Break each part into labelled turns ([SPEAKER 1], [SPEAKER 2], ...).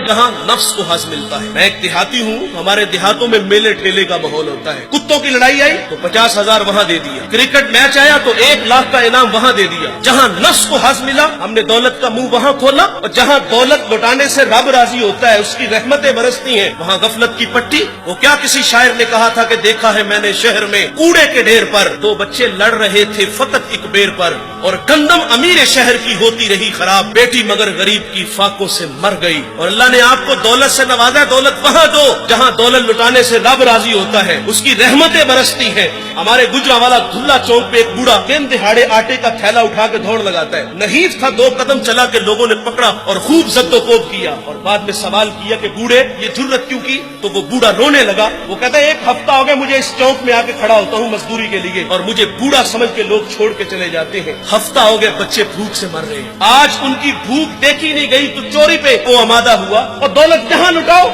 [SPEAKER 1] जहां नफ्स को हज मिलता है। मैं एक देहाती हूँ, हमारे देहातों में मेले ठेले का माहौल होता है। कुत्तों की लड़ाई आई तो 50,000 वहाँ दे दिया, क्रिकेट मैच आया तो 1 लाख का इनाम वहाँ दे दिया। जहाँ नफ्स को हज मिला हमने दौलत का मुंह वहाँ खोला, और जहाँ दौलत लुटाने से रब राजी होता है, उसकी रहमतें बरसती हैं, वहाँ गफलत की पट्टी। वो क्या किसी शायर ने कहा था कि देखा है मैंने शहर में कूड़े के ढेर पर 2 बच्चे लड़ रहे थे फकत एक बेर पर, और गंदम अमीर शहर की होती रही खराब, बेटी मगर गरीब की फाकों से मर गई। और अल्लाह ने आपको दौलत से नवाजा, दौलत वहाँ दो जहाँ दौलत लुटाने से रब राजी होता है, उसकी रहमतें बरसती हैं। हमारे गुजरावाला धुल्ला चौक पे एक बूढ़ा दिन दिहाड़े आटे का थैला उठा के दौड़ लगाता है। नहीफ था, 2 कदम चला के लोगों ने पकड़ा और खूब जद्दोकोब किया, और बाद में सवाल किया कि बूढ़े ये जुर्रत क्यों की? तो वो बूढ़ा रोने लगा। वो कहता है 1 हफ्ता हो गया मुझे इस चौक में आके खड़ा होता हूँ मजदूरी के लिए, और मुझे बूढ़ा समझ के लोग छोड़ के चले जाते हैं। हफ्ता हो गया बच्चे भूख से मर रहे हैं। आज उनकी भूख देखी नहीं गई तो चोरी पे वो आमादा हुआ, और दौलत जहाँ लुटाओ।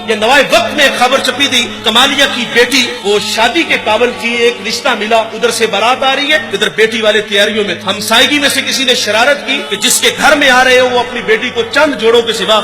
[SPEAKER 1] ये नवाए वक्त में एक खबर छपी थी, कमालिया की बेटी वो शादी के काबिल थी, एक रिश्ता मिला, उधर से बारात आ रही है, इधर बेटी वाले तैयारियों में। हमसायगी में से किसी ने शरारत की कि जिसके घर में आ रहे हो वो अपनी बेटी को चंद जोड़ों के सिवा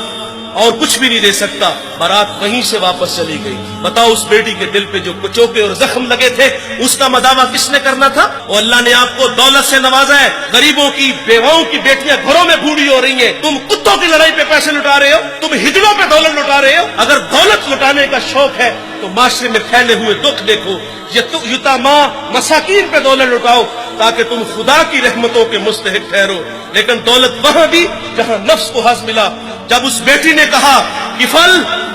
[SPEAKER 1] और कुछ भी नहीं दे सकता। बारात वहीं से वापस चली गई। बताओ उस बेटी के दिल पे जो कुचोके और जख्म लगे थे उसका मदावा किसने करना था? और अल्लाह ने आपको दौलत से नवाजा है। गरीबों की बेवाओं की बेटियां घरों में बूढ़ी हो रही हैं, तुम कुत्तों की लड़ाई पे पैसे लुटा रहे हो, तुम हिजड़ों पे दौलत लुटा रहे हो। अगर दौलत लुटाने का शौक है तो माशरे में फैले हुए दुख देखो, यतामा मसाकीन पे दौलत लुटाओ ताकि तुम खुदा की रहमतों के मुस्तहिक ठहरो। लेकिन दौलत वहां दी जहां नफ्स को हज मिला। जब उस बेटी ने कहा किफल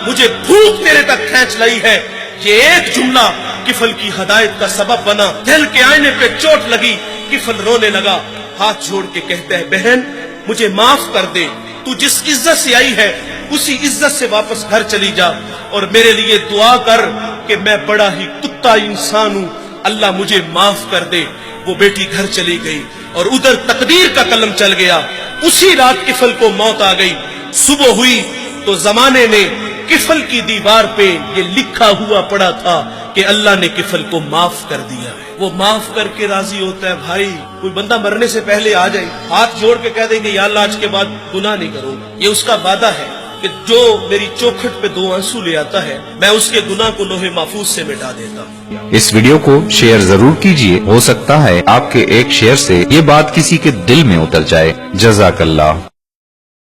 [SPEAKER 1] मुझे भूख तेरे तक खींच लाई है, ये एक जुमला किफल की हदायत का सबब बना। दिल के आईने पे चोट लगी, किफल रोने लगा, हाथ जोड़ के कहता है बहन मुझे माफ कर दे, तू जिस इज्जत से आई है उसी इज्जत से वापस घर चली जा, और मेरे लिए दुआ कर कि मैं बड़ा ही कुत्ता इंसान हूँ, अल्लाह मुझे माफ कर दे। वो बेटी घर चली गई और उधर तकदीर का कलम चल गया। उसी रात किफल को मौत आ गई। सुबह हुई तो जमाने ने किफल की दीवार पे ये लिखा हुआ पड़ा था कि अल्लाह ने किफल को माफ कर दिया है। वो माफ करके राजी होता है। भाई कोई बंदा मरने से पहले आ जाए, हाथ जोड़ के कह दे कि या अल्लाह आज के बाद गुनाह नहीं करूंगा, ये उसका वादा है कि जो मेरी चौखट पे 2 आंसू ले आता है मैं उसके गुनाह को लोहे महफूज से मिटा देता हूँ।
[SPEAKER 2] इस वीडियो को शेयर जरूर कीजिए, हो सकता है आपके एक शेयर से ये बात किसी के दिल में उतर जाए। जज़ाकल्लाह।